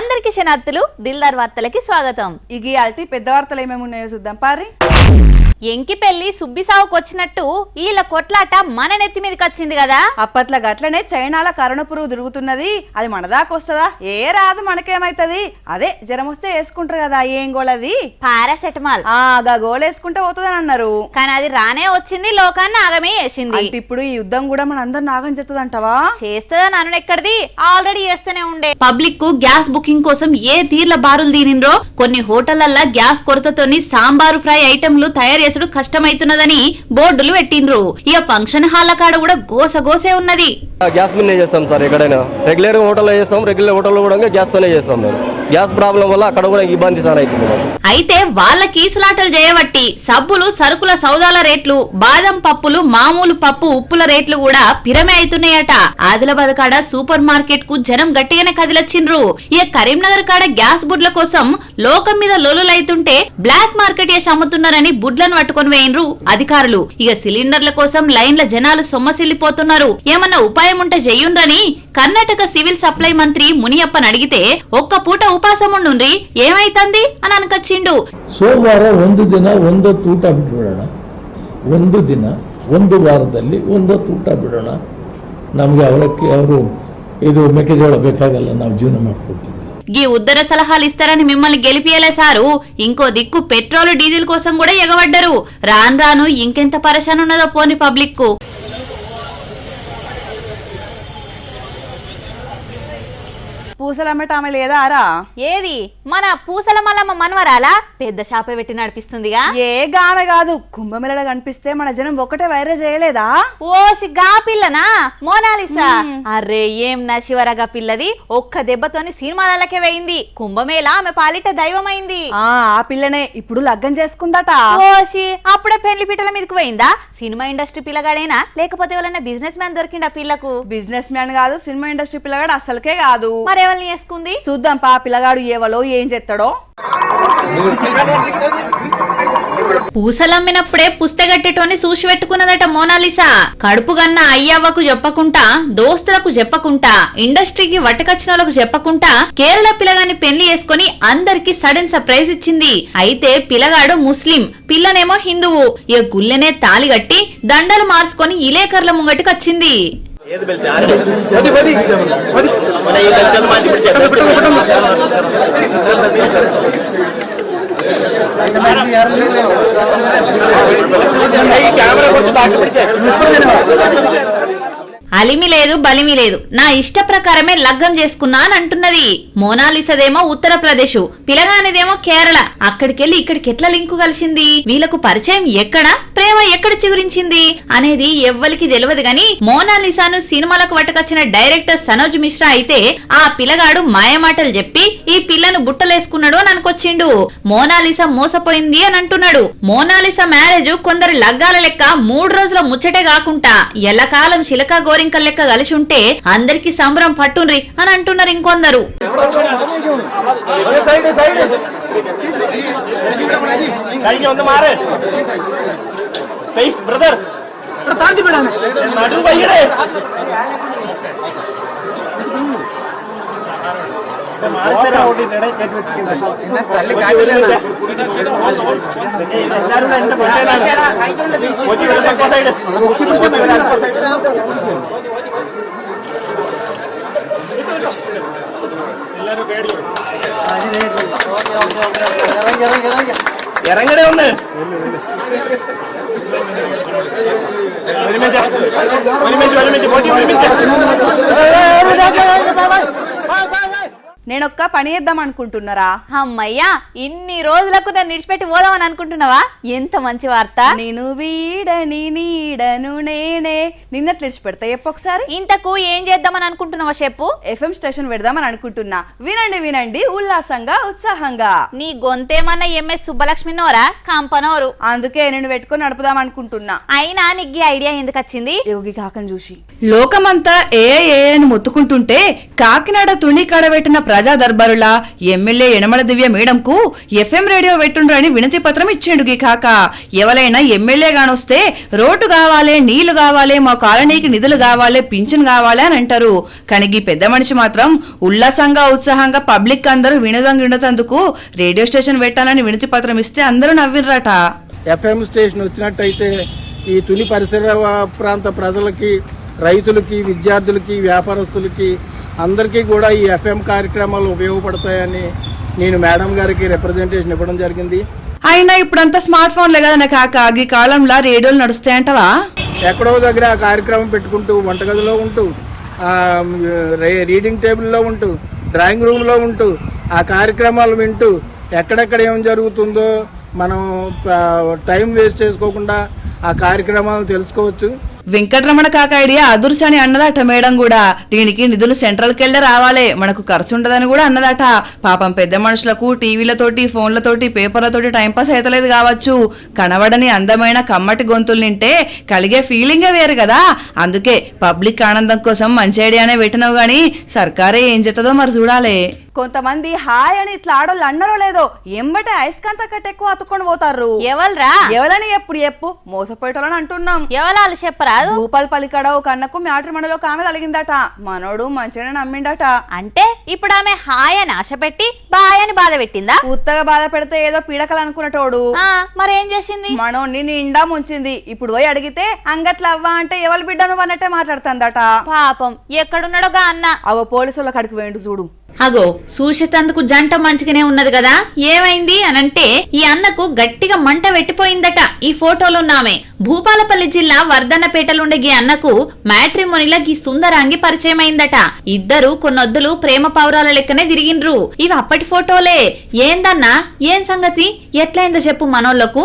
అందరికీ శనార్థులు దిల్దార్ వార్తలకి స్వాగతం. ఇగి అల్టి పెద్ద వార్తలు ఏమేమి ఉన్నాయో చూద్దాం పారి. ఎంకి పెళ్లి సుబ్బిసావుకు వచ్చినట్టు వీళ్ళ కొట్లాట మన నెత్తి మీదకి వచ్చింది కదా. అప్పట్లో గట్లనే చైనాల కరోనా పురుగు తిరుగుతున్నది, అది మన దాకా వస్తుందా? ఏ రాదు, మనకేమైతుంది? అదే జ్వరం వస్తే వేసుకుంటారు కదా, ఏం గోళది? పారాసెటమాల్. గా గోళ వేసుకుంటే పోతుందని అన్నారు, కానీ అది రానే వచ్చింది, లోకాన్ని ఆగమే చేసింది. ఇప్పుడు ఈ యుద్ధం కూడా మన అందరు నాగం చేస్తుందంటావా? చేస్తుందని అను ఎక్కడిది, ఆల్రెడీ చేస్తూనే ఉండే. పబ్లిక్ కు గ్యాస్ బుకింగ్ కోసం ఏ తీర్ల బారులు తీరిండ్రో, కొన్ని హోటళ్లల్లా గ్యాస్ కొరతతోని సాంబారు ఫ్రై ఐటెంలు తయారు కష్టమైతున్నదని బోర్డులు పెట్టిండ్రు. ఇక ఫంక్షన్ హాల్ల కాడ కూడా గోసే ఉన్నది. గ్యాస్ మీద చేస్తాం సార్, ఎక్కడైనా రెగ్యులర్ హోటల్లో చేస్తాం, రెగ్యులర్ హోటల్లో కూడా గ్యాస్ తోనే చేస్తాం. మేము గ్యాస్ ప్రాబ్లం వల్ల అక్కడ కూడా ఇబ్బంది సార్ అవుతుంది. అయితే వాళ్ళ కీసులాటలు చేయబట్టి సబ్బులు సరుకుల సౌదాల రేట్లు, బాదం పప్పులు, మామూలు పప్పు ఉప్పుల రేట్లు కూడా పిరమే అవుతున్నాయట. ఆదిలాబాద్ కాడ సూపర్ మార్కెట్ కు జనం గట్టిగానే కదిలొచ్చిండ్రు. ఇక కరీంనగర్ కాడ గ్యాస్ బుడ్ల కోసం లోకం మీద లొలులైతుంటే బ్లాక్ మార్కెట్ చేసి అమ్ముతున్నారని బుడ్లను పట్టుకొని వేయిండ్రు అధికారులు. ఇక సిలిండర్ల కోసం లైన్ల జనాలు సొమ్మసిల్లిపోతున్నారు. ఏమన్నా ఉపాయం ఉంటే చెయ్యుండ్రని కర్ణాటక సివిల్ సప్లై మంత్రి మునియప్పని అడిగితే ఒక్క పూట ಉಪವಾಸ ಮುಂಡ್ರಿ ಏಮೈತಂದಿ అని ಅನ್ಕಚ್ಚಿಂಡು. ಸೋಮವಾರ ಒಂದು ದಿನ ಒಂದೊತ್ತು ಊಟ ಬಿಟ್ಬಿಡೋಣ, ಒಂದು ದಿನ ಒಂದು ವಾರದಲ್ಲಿ ಒಂದೊತ್ತು ಊಟ ಬಿಡೋಣ. ನಮ್ಗೆ ಅವಲಕ್ಕಿ ಅವರು ಇದು ಮೆಕ್ಕೆಜೋಳ ಬೇಕಾಗಲ್ಲ, ನಾವು ಜೀವನ ಮಾಡ್ಕೊಡ್ತೀವಿ. గీ ఉద్దర సలహాలు ఇస్తారని మిమ్మల్ని గెలిపియలే సారు. ఇంకో దిక్కు పెట్రోల్ డీజిల్ కోసం కూడా ఎగబడ్డరు. రాను ఇంకెంత పరేషాన్ ఉన్నదో పోని పబ్లిక్ కు. పూసలమ్మట ఆమె లేదా ఆరా? ఏది మన పూసల మల్లమ్మ మనవరాలా? పెద్ద షాపే పెట్టి నడిపిస్తుందిగా. ఏ గామె కాదు, కుంభమేళ కనిపిస్తే మన జనం ఒకటే వైరే చేయలేదా? ఓసి గా పిల్లనా మోనాలిసా? అరే ఏం నశివరగా పిల్లది, ఒక్క దెబ్బతోని సినిమాలకే వేయింది. కుంభమేళ ఆమె పాలిట దైవమైంది. ఆ పిల్లనే ఇప్పుడు లగ్గం చేసుకుందట. ఓసి అప్పుడే పెళ్లి పీటల మీదకి పోయిందా? సినిమా ఇండస్ట్రీ పిల్లగాడేనా లేకపోతే ఎవరైనా బిజినెస్ మ్యాన్ దొరికిండా పిల్లకు? బిజినెస్ మ్యాన్ కాదు, సినిమా ఇండస్ట్రీ పిల్లగాడు అసలుకే కాదు. మరి ఎవరిని చేసుకుంది చూద్దాం పా, పిల్లగాడు ఏవలో ఏం చేస్తాడో. పూసలమ్మినప్పుడే పుస్తగట్టేటోని చూసి పెట్టుకున్నదట మోనాలిసా. కడుపు గన్న అయ్యవ్వకు చెప్పకుంటా, దోస్తులకు చెప్పకుంటా, ఇండస్ట్రీకి వట్టకచ్చిన వాళ్ళకు చెప్పకుంటా కేరళ పిల్లగాని పెళ్లి చేసుకుని అందరికి సడన్ సర్ప్రైజ్ ఇచ్చింది. అయితే పిల్లగాడు ముస్లిం, పిల్లనేమో హిందువు. ఇక గుల్లెనే తాలి కట్టి దండలు మార్చుకొని ఇలేకర్ల ముంగటికొచ్చింది. అలిమి లేదు బలిమి లేదు, నా ఇష్ట ప్రకారమే లగ్గం చేసుకున్నా అని అంటున్నది. మోనాలిసదేమో ఉత్తరప్రదేశ్, పిలగానిదేమో కేరళ. అక్కడికెళ్లి ఇక్కడికి ఎట్లా లింకు కలిసింది? వీళ్లకు పరిచయం ఎక్కడ, ప్రేమ ఎక్కడ చిగురించింది అనేది ఎవ్వరికి తెలియదు గాని మోనాలిసాను సినిమాలకు పట్టుకొచ్చిన డైరెక్టర్ సనోజ్ మిశ్రా అయితే ఆ పిల్లగాడు మాయమాటలు చెప్పి ఈ పిల్లను బుట్టలేసుకున్నాడు అని అనుకొచ్చిండు. మోనాలిసా మోసపోయింది అని అంటున్నాడు. మోనాలిసా మ్యారేజ్ కొందరు లగ్గాల లెక్క 3 రోజుల ముచ్చటే కాకుండా ఎల్లకాలం శిలకా గోరింకల్ లెక్క కలిసి ఉంటే అందరికి సంబరం పట్టుండ్రి అని అంటున్నారు ఇంకొందరు. ఇరంగడే ఉంది. నేనొక్క పని చేద్దాం అనుకుంటున్నారా? అమ్మయ్యా, ఇన్ని రోజులకు నన్ను విడిచిపెట్టి పోదామని అనుకుంటున్నావా? ఎంత మంచి వార్త. నేను వీడని నీడను నేనే నిన్నట్లు విడిచిపెడతా చెప్పొకసారి. ఇంతకు ఏం చేద్దామని అనుకుంటున్నావా చెప్పు. FM స్టేషన్ పెడదామని అనుకుంటున్నా. వినండి ఉల్లాసంగా ఉత్సాహంగా. నీ గొంతేమన్నా MS సుబ్బలక్ష్మి నోరా కంపనోరు? అందుకే నేను పెట్టుకొని నడుపుదాం అనుకుంటున్నా. అయినా నీకు ఐడియా ఎందుకు వచ్చింది? యోగి కాకని చూసి లోకమంతా ఏ అని మొత్తుకుంటుంటే కాకినాడ తుణి కాడబెట్టిన ప్రజా దర్బారులా ఎమ్మెల్యే యనమల దివ్య మేడంకు ఎఫ్ఎం రేడియో పెట్టుండ్రని వినతి పత్రం ఇచ్చిండు గీ కాక. ఎవరైనా ఎమ్మెల్యే గానొస్తే రోడ్డు కావాలే, నీళ్లు కావాలే, మా కాలనీకి నిధులు కావాలే, పింఛన్ కావాలే అని అంటారు. కానీ ఈ పెద్ద మనిషి మాత్రం ఉల్లాసంగా ఉత్సాహంగా పబ్లిక్ అందరూ వినోదందుకు రేడియో స్టేషన్ పెట్టాలని వినతి పత్రం ఇస్తే అందరూ నవ్విర్రట. ఎఫ్ఎం స్టేషన్ వచ్చినట్టయితే ఈ తుని పరిసర ప్రాంత ప్రజలకి, రైతులకి, విద్యార్థులకి, వ్యాపారస్తులకి అందరికీ కూడా ఈ ఎఫ్ఎం కార్యక్రమాలు ఉపయోగపడతాయని నేను మేడం గారికి రిప్రజెంటేషన్ ఇవ్వడం జరిగింది. అయినా ఇప్పుడంతా స్మార్ట్ ఫోన్లే కదా కాక, ఈ కాలంలో రేడియోలు నడుస్తాయంటవా? ఎక్కడో దగ్గర ఆ కార్యక్రమం పెట్టుకుంటూ, వంటగదిలో ఉంటూ, రీడింగ్ టేబుల్లో ఉంటూ, డ్రాయింగ్ రూమ్లో ఉంటూ ఆ కార్యక్రమాలు వింటూ ఎక్కడెక్కడ ఏం జరుగుతుందో మనం టైం వేస్ట్ చేసుకోకుండా ఆ కార్యక్రమాలను తెలుసుకోవచ్చు. వెంకటరమణ కాక ఐడియా అదుర్సని అన్నదట మేడం కూడా. దీనికి నిధులు సెంట్రల్ కెళ్ళే రావాలే, మనకు ఖర్చు ఉండదని కూడా అన్నదట. పాపం పెద్ద మనుషులకు టీవీలతోటి, ఫోన్లతోటి, పేపర్లతోటి టైంపాస్ అయితలేదు కావచ్చు. కనబడని అందమైన కమ్మటి గొంతులు నింటే కలిగే ఫీలింగే వేరు కదా. అందుకే పబ్లిక్ ఆనందం కోసం మంచి ఐడియానే పెట్టినావు గాని సర్కారే ఏం చేస్తుందో మరి చూడాలే. కొంతమంది హాయ్ అని ఇట్లా ఆడోళ్ళు అన్నారో లేదో ఎంబటే ఐస్కాంత కట్ట ఎక్కువ అతుక్కొని పోతారు. ఎవల్రా? ఎవలని ఎప్పుడు చెప్పు, మోసపోయేటోళ్ళని అంటున్నాం. ఎవలాలు చెప్పరాదు? భూపాల్ కడ ఒక అన్నకు మ్యాట్రిమోనీలో ఒక ఆమె తలిగిందట. మనోడు మంచిగానే నమ్మిండట. అంటే ఇప్పుడు ఆమె హాయ్ అని ఆశ పెట్టి బాయ్ అని బాధ పెట్టిందా? ఉత్తగా బాధ పెడితే ఏదో పీడకలు అనుకున్నటోడు మరేం చేసింది? మనోడిని నిండా ముంచింది. ఇప్పుడు పోయి అడిగితే అంగట్ల అవ్వా అంటే ఎవరి బిడ్డ నువ్వు అన్నట్టే మాట్లాడుతుందట. పాపం ఎక్కడున్నాడో గా అన్న. అగో పోలీసుల కడికి వేయండు చూడు. అగో చూసేటందుకు జంట మంచిగానే ఉన్నది కదా, ఏమైంది అనంటే ఈ అన్నకు గట్టిగా మంట పెట్టిపోయిందట. ఈ ఫోటోలున్నామే భూపాలపల్లి జిల్లా వర్ధన్నపేటలుండే ఈ అన్నకు మ్యాట్రిమోనీల గీ సుందరాంగి పరిచయం అయిందట. ఇద్దరు కొన్నొద్దులు ప్రేమ పౌరాల లెక్కనే తిరిగిండ్రు. ఇవి అప్పటి ఫోటోలే. ఏందన్నా ఏం సంగతి, ఎట్లయిందో చెప్పు మనోళ్లకు.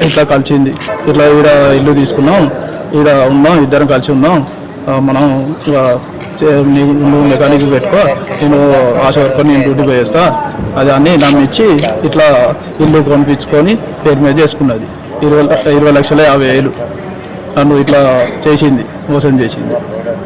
ఇట్లా కలిసింది, ఇట్లా ఈడ ఇల్లు తీసుకున్నాం, ఈడ ఉన్నాం, ఇద్దరం కలిసి ఉన్నాం. మనం నువ్వు మెకానిక్ పెట్టుకో, నేను ఆశ వరకు నేను డ్యూటీ పోయేస్తా అది అన్నీ నమ్మించి ఇట్లా ఇల్లు కొనిపించుకొని పేరు మీద చేసుకున్నది. 20,50,000 నన్ను ఇట్లా చేసింది, మోసం చేసింది.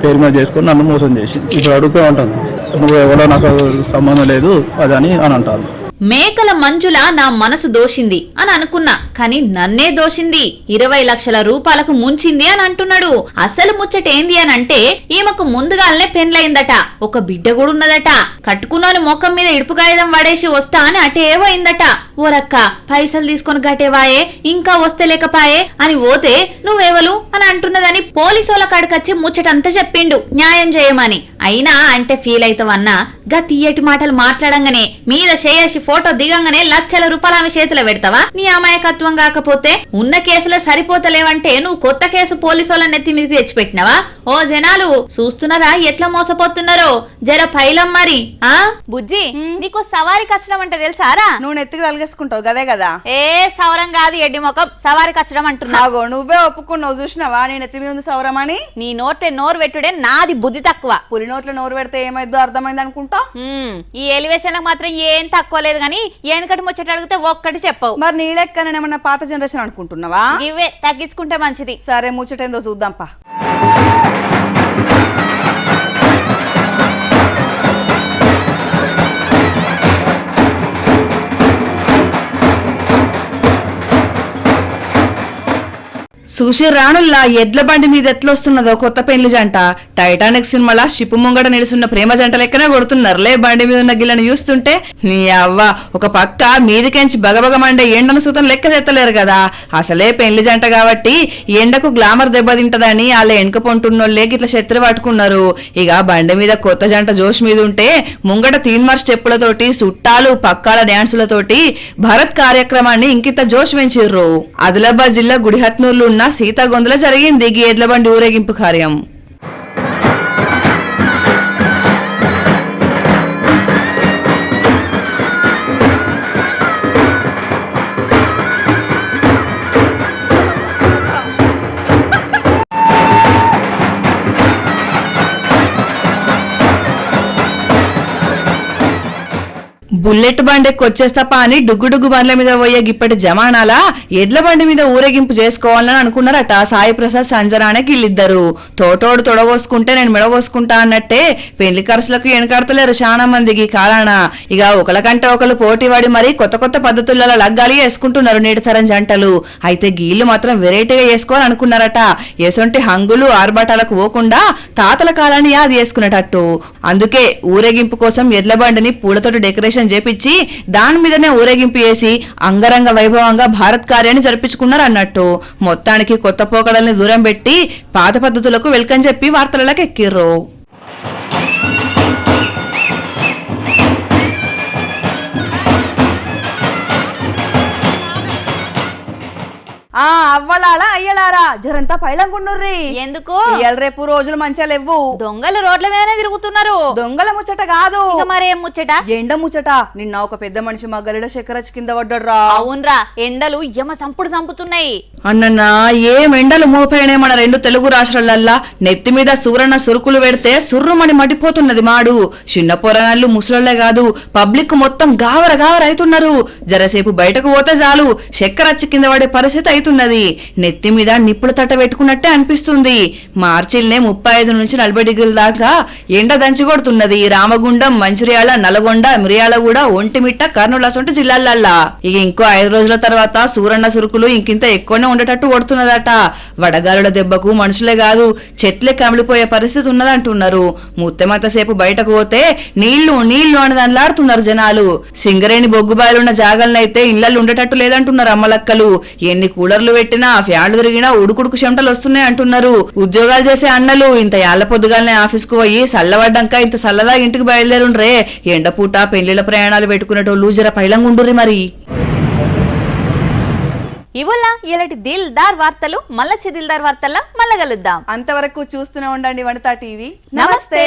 పేరు మీద చేసుకొని నన్ను మోసం చేసింది. ఇప్పుడు అడుగుతూ ఉంటాను, నువ్వు ఎవరో నాకు సంబంధం లేదు అని అంటాను. మేకల మంజుల నా మనసు దోషింది అని అనుకున్నా, కానీ నన్నే దోషింది, 20 లక్షల రూపాయలకు ముంచింది అని అంటున్నాడు. అసలు ముచ్చటేంది అని అంటే ఈమెకు ముందుగానే పెండ్లయిందట, ఒక బిడ్డ కూడా ఉన్నదట. కట్టుకున్నాను మొఖం మీద ఇడుపు కాగితం పడేసి వస్తా అని అటే పోయిందట. ఓరక్క పైసలు తీసుకొని గట్టేవాయే, ఇంకా వస్తే లేకపాయే అని పోతే నువ్వెవలు అని అంటున్నదని పోలీసుల కాడికొచ్చి ముచ్చటంతా చెప్పిండు న్యాయం చేయమని. అయినా అంటే ఫీల్ అవుతావన్నా గా తీయటి మాటలు మాట్లాడంగానే మీద చేసి ఫోటో దిగంగానే లక్షల రూపాయలు ఆమె చేతిలో పెడతావా? నీ అమాయకత్వం కాకపోతే ఉన్న కేసులో సరిపోతలేవంటే నువ్వు కొత్త కేసు పోలీసుల నెత్తి మీదకి తెచ్చిపెట్టినవా? ఓ జనాలు చూస్తున్నారా ఎట్లా మోసపోతున్నారో, జర పైలం మరి. బుజ్జి నీకు సవారి కచ్చడం అంటే తెలుసారా? నువ్వు నెత్తికి తలిగేసుకుంటావు గదే కదా. ఏ సౌరం కాదు ఎడ్డి ముఖం, సవారి కచ్చడం అంటున్నావు. నువ్వే ఒప్పుకున్నావు, చూసినావా నీ నెత్తి మీద ఉంది సౌరం అని. నీ నోట్లే నోరు పెట్టుడే నాది బుద్ధి తక్కువ. పులి నోట్లో నోరు పెడితే ఏమైందో అర్థమైంది అనుకుంటా. ఈ ఎలివేషన్ మాత్రం ఏం తక్కువ లేదు గాని ఏనకటి ముచ్చట అడిగితే ఒక్కటి చెప్పవు. మరి నీ లెక్క నేనేమన్నా పాత జనరేషన్ అనుకుంటున్నావా? ఇవే తగ్గించుకుంటే మంచిది. సరే ముచ్చటేందో చూద్దాంపా. సుషి రాణుల్లా ఎడ్ల బండి మీద ఎట్లొస్తున్నదో కొత్త పెళ్లి జంట. టైటానిక్ సినిమాలా షిప్ ముంగట నిలుసున్న ప్రేమ జంట లెక్కనే కొడుతున్నారులే బండి మీద ఉన్న గిల్లని చూస్తుంటే. నీ అవ్వ ఒక పక్క మీదికెంచి బగబగమండే ఎండను సూతం లెక్క తెత్తలేరు కదా. అసలే పెళ్లి జంట కాబట్టి ఎండకు గ్లామర్ దెబ్బతింటదని వాళ్ళ వెనక పొంటున్నోళ్ళే ఇట్లా శత్రు పట్టుకున్నారు. ఇక బండి మీద కొత్త జంట జోష్ మీద ఉంటే ముంగట తీన్మార్ స్టెప్పులతోటి, సుట్టాలు పక్కాల డ్యాన్సులతోటి భరత్ కార్యక్రమాన్ని ఇంకింత జోష్ పెంచిర్రు. ఆదిలాబాద్ జిల్లా గుడిహత్నూర్లు ఉన్న సీతాగొందల జరిగింది ఈ ఎడ్ల బండి ఊరేగింపు కార్యం. బుల్లెట్ బండెక్కి వచ్చేస్తాపా అని డుగ్గుడుగ్గు బండ్ల మీద పోయే గిప్పటి జమానాలా ఎడ్ల బండి మీద ఊరేగింపు చేసుకోవాలని అనుకున్నారట సాయి ప్రసాద్ సంజనానికి వీళ్ళిద్దరు. తోటోడు తొడగోసుకుంటే నేను మెడగోసుకుంటా అన్నట్టే పెళ్లి ఖర్చులకు వెనకాడతలేరు చాలా మందికి కాలాన. ఇక ఒకళ్ళకంటే ఒకళ్ళు పోటీ పడి మరి కొత్త కొత్త పద్ధతులలో లగ్గాలి వేసుకుంటున్నారు నేటి తరం జంటలు. అయితే గీళ్లు మాత్రం వెరైటీగా వేసుకోవాలని అనుకున్నారట. ఎసొంటి హంగులు ఆర్భాటాలకు పోకుండా తాతల కాలాన్ని యాది చేసుకునేటట్టు. అందుకే ఊరేగింపు కోసం ఎడ్ల బండిని పూలతోటి డెకరేషన్ చేపించి దాని మీదనే ఊరేగింపు చేసి అంగరంగ వైభవంగా భారత్ కార్యాన్ని జరిపించుకున్నారు అన్నట్టు. మొత్తానికి కొత్త పోకడల్ని దూరం పెట్టి పాత పద్ధతులకు వెల్కమ్ చెప్పి వార్తలకు ఎక్కిర్రు. ఆ అవ్వలాలా అయ్యలారా జరంతా పైలంగుండుర్రి. ఎందుకు? ఇయాల రేపు రోజులు మంచిగా లేవు. దొంగలు రోడ్ల మీదనే తిరుగుతున్నారు. దొంగల ముచ్చట కాదు, మరేం ముచ్చట? ఎండ ముచ్చట. నిన్న ఒక పెద్ద మనిషి మా గలిలో చక్కెరచ్చి కింద పడ్డర్రా. అవునరా, ఎండలు యమ సంపుడు సంపుతున్నాయి. అన్నన్నా ఏం ఎండలు మోపైనే మన రెండు తెలుగు రాష్ట్రాలల్లా. నెత్తి మీద సూరన్న సురుకులు పెడితే సుర్రుమని మడిపోతున్నది మాడు. చిన్న పొరగాళ్ళు ముసలోళ్లే కాదు పబ్లిక్ మొత్తం గావర గావర అవుతున్నారు. జరసేపు బయటకు పోతే చాలు చక్కెరచ్చి కింద పడే పరిస్థితి అవుతున్నది. నెత్తి మీద నిప్పులు తట్ట పెట్టుకున్నట్టే అనిపిస్తుంది. మార్చిల్నే 35 నుంచి 40 డిగ్రీల దాకా ఎండ దంచి కొడుతున్నది. రామగుండం, మంచిర్యాల, నల్గొండ, మిర్యాలగూడ, ఒంటిమిట్ట, కర్నూలు అసొంటి జిల్లాలల్లా. ఇక ఇంకో 5 రోజుల తర్వాత సూరన్న సురుకులు ఇంకింత ఎక్కువనే ఉండేటట్టు కొడుతున్నదట. వడగాలుల దెబ్బకు మనుషులే కాదు చెట్లే కమిలిపోయే పరిస్థితి ఉన్నదంటున్నారు. ముత్తెమంతసేపు బయటకు పోతే నీళ్లు నీళ్లు అని దానిలాడుతున్నారు జనాలు. సింగరేణి బొగ్గుబాయలున్న జాగలనైతే ఇళ్లలో ఉండేటట్టు లేదంటున్నారు అమ్మలక్కలు. ఎన్ని కూలర్లు పెట్టినా ఫ్యాన్లు తిరిగినా ఉడుకుడుకు చెమటలు వస్తున్నాయి అంటున్నారు. ఉద్యోగాలు చేసే అన్నలు ఇంత యాళ్ల పొద్దుగాలనే ఆఫీస్ కు పోయి సల్లబడ్డాక ఇంత సల్లదా ఇంటికి బయలుదేరుండ్రే. ఎండపూట పెళ్లిళ్ల ప్రయాణాలు పెట్టుకునేటోళ్ళు జర పైలంగుండుర్రి మరి. ఇవల్ల ఇలాంటి దిల్దార్ వార్తలు మళ్ళా దిల్దార్ వార్తల్లా మళ్ళా కలుద్దాం. అంతవరకు చూస్తూనే ఉండండి వనితా టీవీ. నమస్తే.